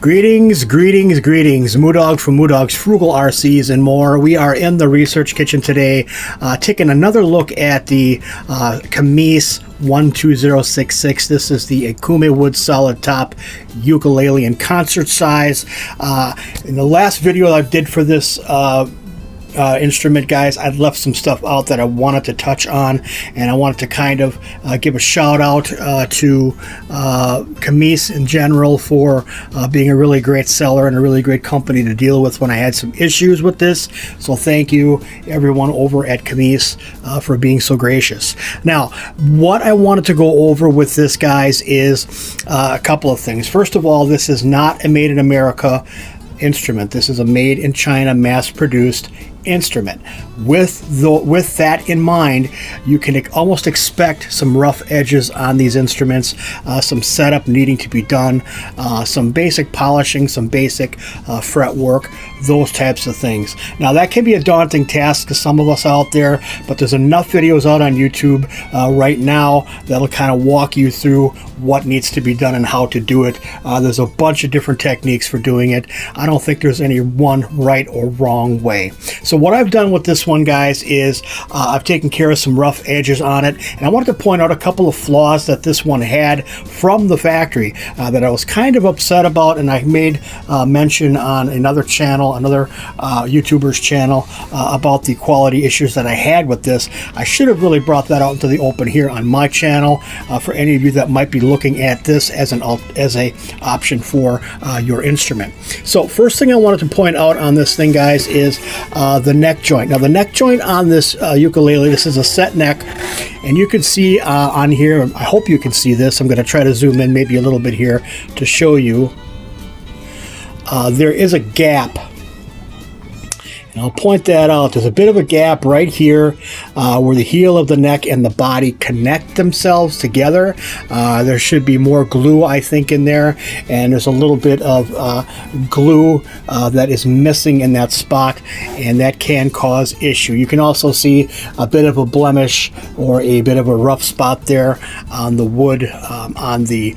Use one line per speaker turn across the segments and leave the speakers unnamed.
Greetings, greetings, greetings. Moodog from Moodog's Frugal RCs and more. We are in the research kitchen today, taking another look at the Kmise 12066. This is the Okoume wood solid top ukulele in concert size. In the last video I did for this instrument, guys, I've left some stuff out that I wanted to touch on, and I wanted to kind of give a shout out to Kmise in general for being a really great seller and a really great company to deal with when I had some issues with this. So thank you everyone over at Kmise for being so gracious. Now, what I wanted to go over with this, guys, is a couple of things. First of all, this is not a made in America instrument. This is a made in China, mass-produced instrument. With that in mind, you can almost expect some rough edges on these instruments, some setup needing to be done, some basic polishing, some basic fret work, those types of things. Now, that can be a daunting task to some of us out there, but there's enough videos out on YouTube right now that'll kind of walk you through what needs to be done and how to do it. There's a bunch of different techniques for doing it. I don't think there's any one right or wrong way. So what I've done with this one, guys, is I've taken care of some rough edges on it, and I wanted to point out a couple of flaws that this one had from the factory that I was kind of upset about, and I made mention on another channel, another YouTuber's channel, about the quality issues that I had with this. I should have really brought that out into the open here on my channel for any of you that might be looking at this as an option for your instrument. So first thing I wanted to point out on this thing, guys, is the neck joint. Now, the neck joint on this ukulele, this is a set neck, and you can see on here, I hope you can see this. I'm going to try to zoom in maybe a little bit here to show you. There is a gap. And I'll point that out. There's a bit of a gap right here where the heel of the neck and the body connect themselves together. There should be more glue, I think, in there, and there's a little bit of glue that is missing in that spot, and that can cause issue. You can also see a bit of a blemish or a bit of a rough spot there on the wood on the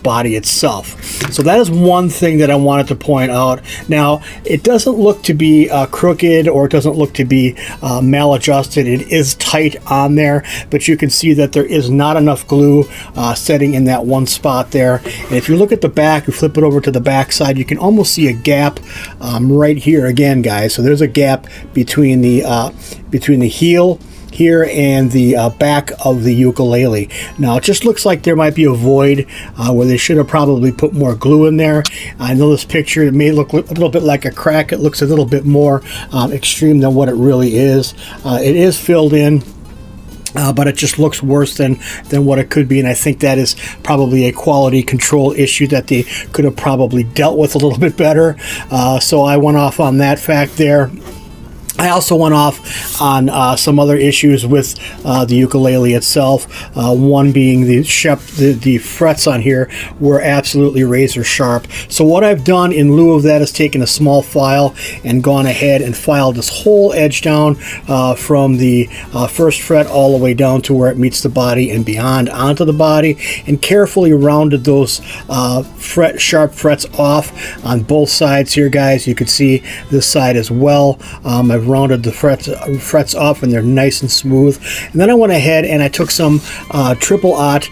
body itself. So that is one thing that I wanted to point out. Now, it doesn't look to be crooked, or it doesn't look to be maladjusted. It is tight on there, but you can see that there is not enough glue setting in that one spot there. And if you look at the back, you flip it over to the back side, you can almost see a gap right here again, guys. So there's a gap between the heel here and the back of the ukulele. Now, it just looks like there might be a void where they should have probably put more glue in there. I know this picture, it may look a little bit like a crack. It looks a little bit more extreme than what it really is. It is filled in, but it just looks worse than what it could be, and I think that is probably a quality control issue that they could have probably dealt with a little bit better. So I went off on that fact there. I also went off on some other issues with the ukulele itself. One being the frets on here were absolutely razor sharp. So what I've done in lieu of that is taken a small file and gone ahead and filed this whole edge down from the first fret all the way down to where it meets the body and beyond onto the body, and carefully rounded those sharp frets off on both sides here, guys. You can see this side as well. I've rounded the frets off, and they're nice and smooth. And then I went ahead and I took some triple aught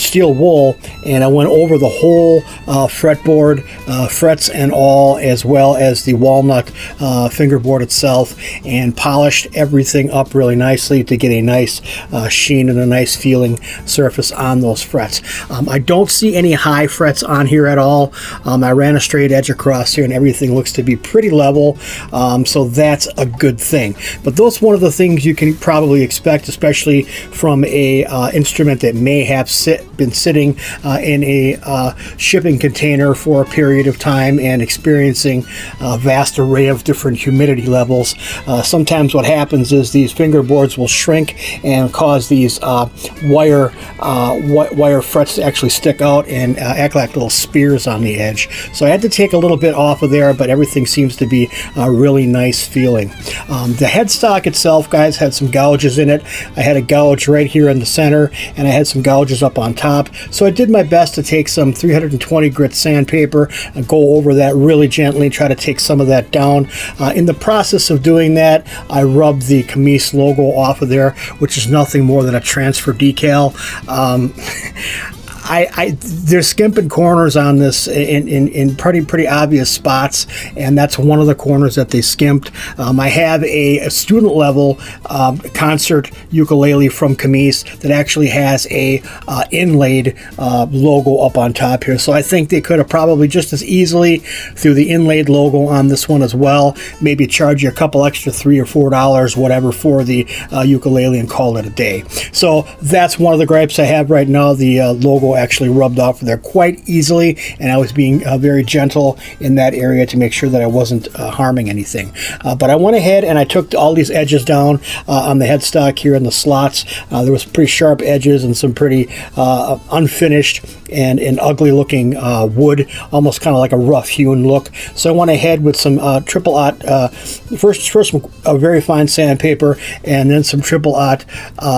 steel wool, and I went over the whole fretboard, frets and all, as well as the walnut fingerboard itself, and polished everything up really nicely to get a nice sheen and a nice feeling surface on those frets. I don't see any high frets on here at all. I ran a straight edge across here, and everything looks to be pretty level, so that's a good thing. But that's one of the things you can probably expect, especially from a instrument that may have been sitting in a shipping container for a period of time and experiencing a vast array of different humidity levels. Sometimes what happens is these fingerboards will shrink and cause these wire frets to actually stick out and act like little spears on the edge. So I had to take a little bit off of there, but everything seems to be really nice feel feeling. The headstock itself, guys, had some gouges in it. I had a gouge right here in the center, and I had some gouges up on top. So I did my best to take some 320 grit sandpaper and go over that really gently, try to take some of that down. In the process of doing that, I rubbed the Kmise logo off of there, which is nothing more than a transfer decal. There's skimping corners on this in pretty obvious spots, and that's one of the corners that they skimped. I have a student level concert ukulele from Kmise that actually has a inlaid logo up on top here, so I think they could have probably just as easily threw the inlaid logo on this one as well, maybe charge you a couple extra $3 or $4 whatever for the ukulele and call it a day. So that's one of the gripes I have right now. The logo actually rubbed off there quite easily, and I was being very gentle in that area to make sure that I wasn't harming anything. But I went ahead and I took all these edges down on the headstock here in the slots. There was pretty sharp edges and some pretty unfinished and ugly looking wood, almost kind of like a rough hewn look. So I went ahead with some triple aught, first a very fine sandpaper, and then some triple aught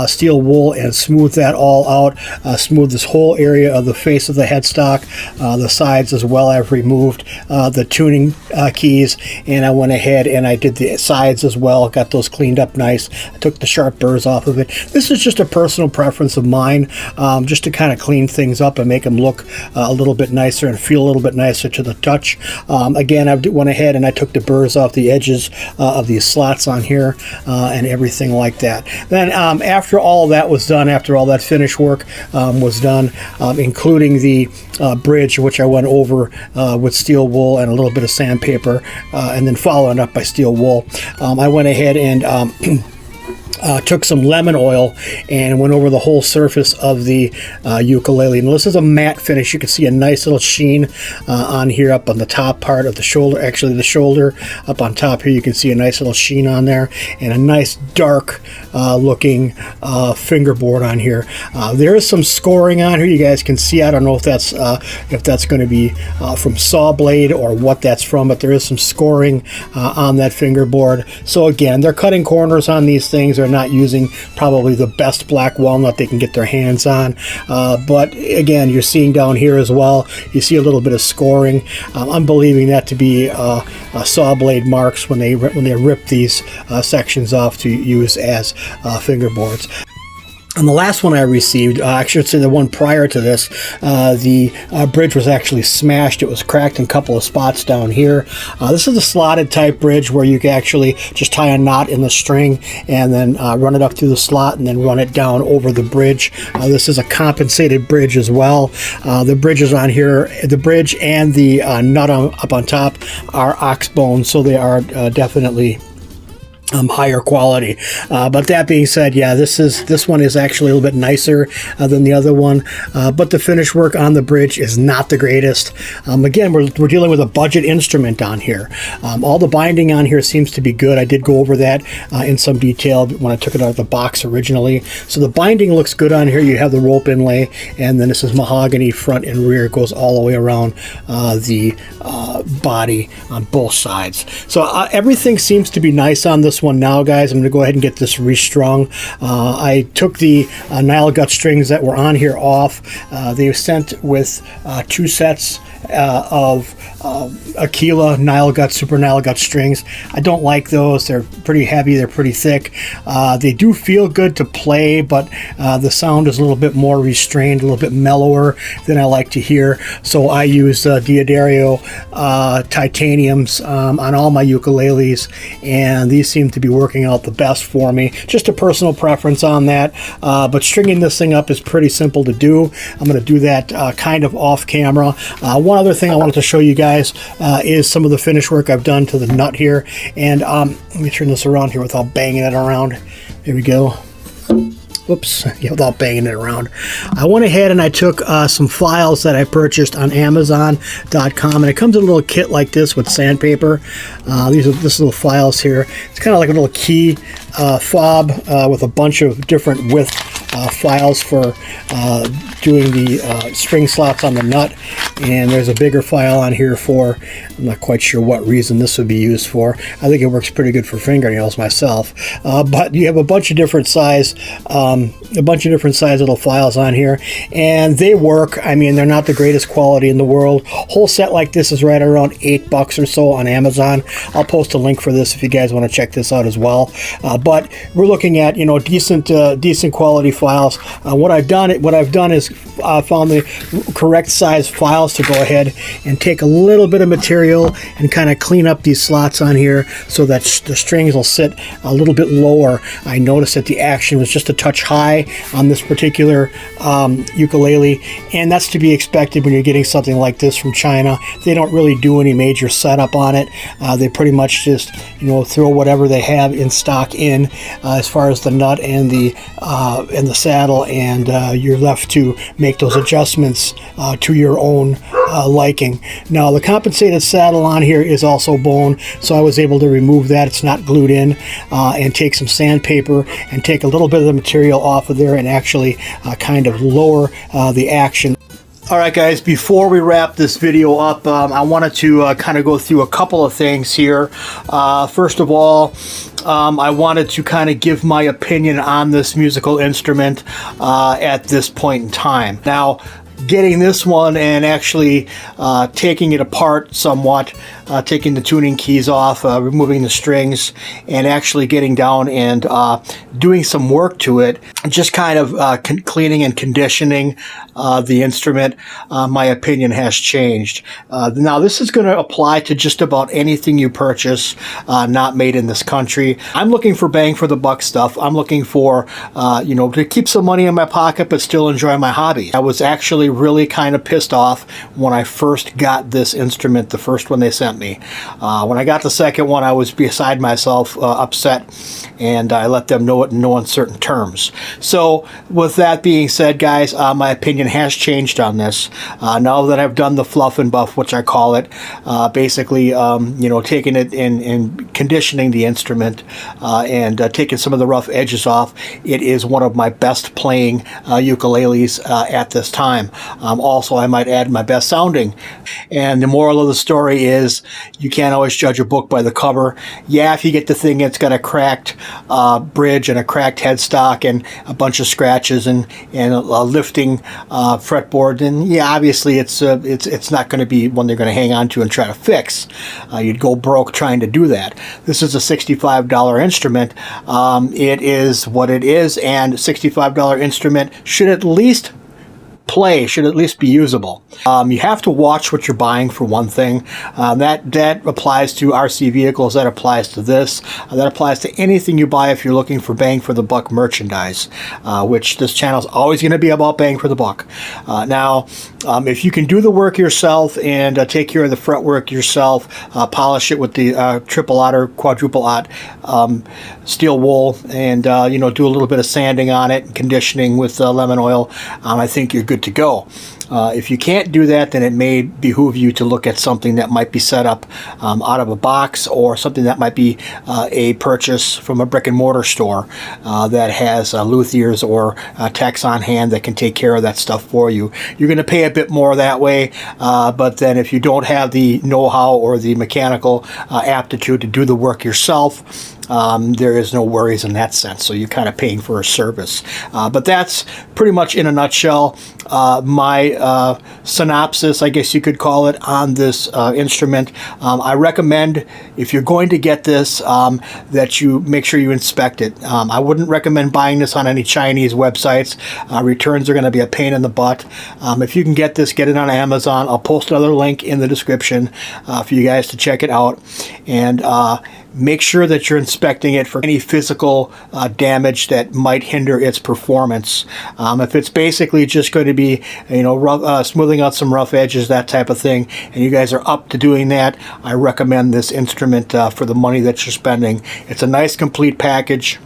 steel wool, and smoothed that all out. Smoothed this whole area of the face of the headstock, the sides as well. I've removed the tuning keys, and I went ahead and I did the sides as well, got those cleaned up nice. I took the sharp burrs off of it. This is just a personal preference of mine, just to kind of clean things up and make them look a little bit nicer and feel a little bit nicer to the touch. Again, I went ahead and I took the burrs off the edges of these slots on here and everything like that. Then after all that was done, after all that finish work was done, including the bridge, which I went over with steel wool and a little bit of sandpaper, and then following up by steel wool, I went ahead and took some lemon oil and went over the whole surface of the ukulele. And this is a matte finish. You can see a nice little sheen on here up on the top part of the shoulder. Actually, the shoulder up on top here, you can see a nice little sheen on there, and a nice dark looking fingerboard on here. There is some scoring on here. You guys can see. I don't know if that's going to be from saw blade or what that's from, but there is some scoring on that fingerboard. So again, they're cutting corners on these things. They're not using probably the best black walnut they can get their hands on, but again, you're seeing down here as well, you see a little bit of scoring. I'm believing that to be saw blade marks when they rip these sections off to use as fingerboards. And the last one I received, I should say the one prior to this, the bridge was actually smashed. It was cracked in a couple of spots down here. This is a slotted type bridge where you can actually just tie a knot in the string and then run it up through the slot and then run it down over the bridge. This is a compensated bridge as well. The bridges on here, the bridge and the nut up on top are ox bone, so they are definitely higher quality. But that being said, yeah, this one is actually a little bit nicer than the other one, but the finish work on the bridge is not the greatest. Again, we're dealing with a budget instrument on here. All the binding on here seems to be good. I did go over that in some detail when I took it out of the box originally. So the binding looks good on here. You have the rope inlay, and then this is mahogany front and rear. It goes all the way around the body on both sides. So everything seems to be nice on this one now, guys. I'm going to go ahead and get this restrung. I took the Nile gut strings that were on here off. They were sent with 2 sets of Aquila Nile gut, Super Nile gut strings. I don't like those. They're pretty heavy. They're pretty thick. They do feel good to play, but the sound is a little bit more restrained, a little bit mellower than I like to hear. So I use Diodario titaniums on all my ukuleles, and these seem to be working out the best for me. Just a personal preference on that, but stringing this thing up is pretty simple to do. I'm going to do that kind of off camera. One other thing I wanted to show you guys is some of the finish work I've done to the nut here, and let me turn this around here without banging it around. There we go. Whoops, yeah, without banging it around. I went ahead and I took some files that I purchased on Amazon.com, and it comes in a little kit like this with sandpaper. This little files here. It's kind of like a little key fob with a bunch of different width files for doing the string slots on the nut, and there's a bigger file on here for, I'm not quite sure what reason this would be used for. I think it works pretty good for fingernails myself, but you have a bunch of different size little files on here, and they work. I mean, they're not the greatest quality in the world. Whole set like this is right around $8 or so on Amazon. I'll post a link for this if you guys want to check this out as well. But we're looking at, you know, decent quality files. What I've done is found the correct size files to go ahead and take a little bit of material and kind of clean up these slots on here so that the strings will sit a little bit lower. I noticed that the action was just a touch high on this particular ukulele, and that's to be expected when you're getting something like this from China. They don't really do any major setup on it. They pretty much just, you know, throw whatever they have in stock in as far as the nut and the saddle, and you're left to make those adjustments to your own liking. Now, the compensated saddle on here is also bone, so I was able to remove that. It's not glued in, and take some sandpaper and take a little bit of the material off of there and actually kind of lower the action. Alright guys, before we wrap this video up, I wanted to kind of go through a couple of things here. First of all, I wanted to kind of give my opinion on this musical instrument at this point in time. Now, getting this one and actually taking it apart somewhat, taking the tuning keys off, removing the strings, and actually getting down and doing some work to it, just kind of cleaning and conditioning the instrument, my opinion has changed. Now, this is going to apply to just about anything you purchase not made in this country. I'm looking for bang for the buck stuff. I'm looking for, you know, to keep some money in my pocket but still enjoy my hobby. I was actually really kind of pissed off when I first got this instrument, the first one they sent me. When I got the second one, I was beside myself, upset, and I let them know it in no uncertain terms. So with that being said, guys, my opinion has changed on this. Now that I've done the fluff and buff, which I call it, basically, you know, taking it and conditioning the instrument and taking some of the rough edges off, it is one of my best playing ukuleles at this time. Also, I might add, my best sounding. And the moral of the story is, you can't always judge a book by the cover. Yeah, if you get the thing that's got a cracked bridge and a cracked headstock and a bunch of scratches and a lifting fretboard, then yeah, obviously it's not going to be one they're going to hang on to and try to fix. You'd go broke trying to do that. This is a $65 instrument. It is what it is, and $65 instrument should at least play, should at least be usable. You have to watch what you're buying, for one thing. That applies to RC vehicles, that applies to this, that applies to anything you buy if you're looking for bang for the buck merchandise, which this channel is always going to be about bang for the buck. Now, if you can do the work yourself and take care of the fretwork yourself, polish it with the triple aught or quadruple aught steel wool, and you know, do a little bit of sanding on it and conditioning with lemon oil, I think you're good to go. If you can't do that, then it may behoove you to look at something that might be set up out of a box, or something that might be a purchase from a brick and mortar store that has luthiers or techs on hand that can take care of that stuff for you. You're going to pay a bit more that way, but then if you don't have the know-how or the mechanical aptitude to do the work yourself, there is no worries in that sense, so you're kind of paying for a service. But that's pretty much, in a nutshell, my synopsis, I guess you could call it, on this instrument. I recommend, if you're going to get this, that you make sure you inspect it. I wouldn't recommend buying this on any Chinese websites. Returns are going to be a pain in the butt. If you can get this, get it on Amazon. I'll post another link in the description for you guys to check it out. And make sure that you're inspecting it for any physical damage that might hinder its performance. If it's basically just going to be, you know, smoothing out some rough edges, that type of thing, and you guys are up to doing that, I recommend this instrument for the money that you're spending. It's a nice complete package.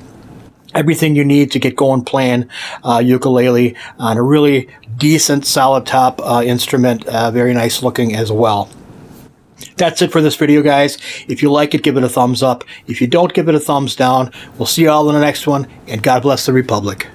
Everything you need to get going playing ukulele on a really decent solid top instrument, very nice looking as well. That's it for this video, guys. If you like it, give it a thumbs up. If you don't, give it a thumbs down. We'll see you all in the next one, and God bless the Republic.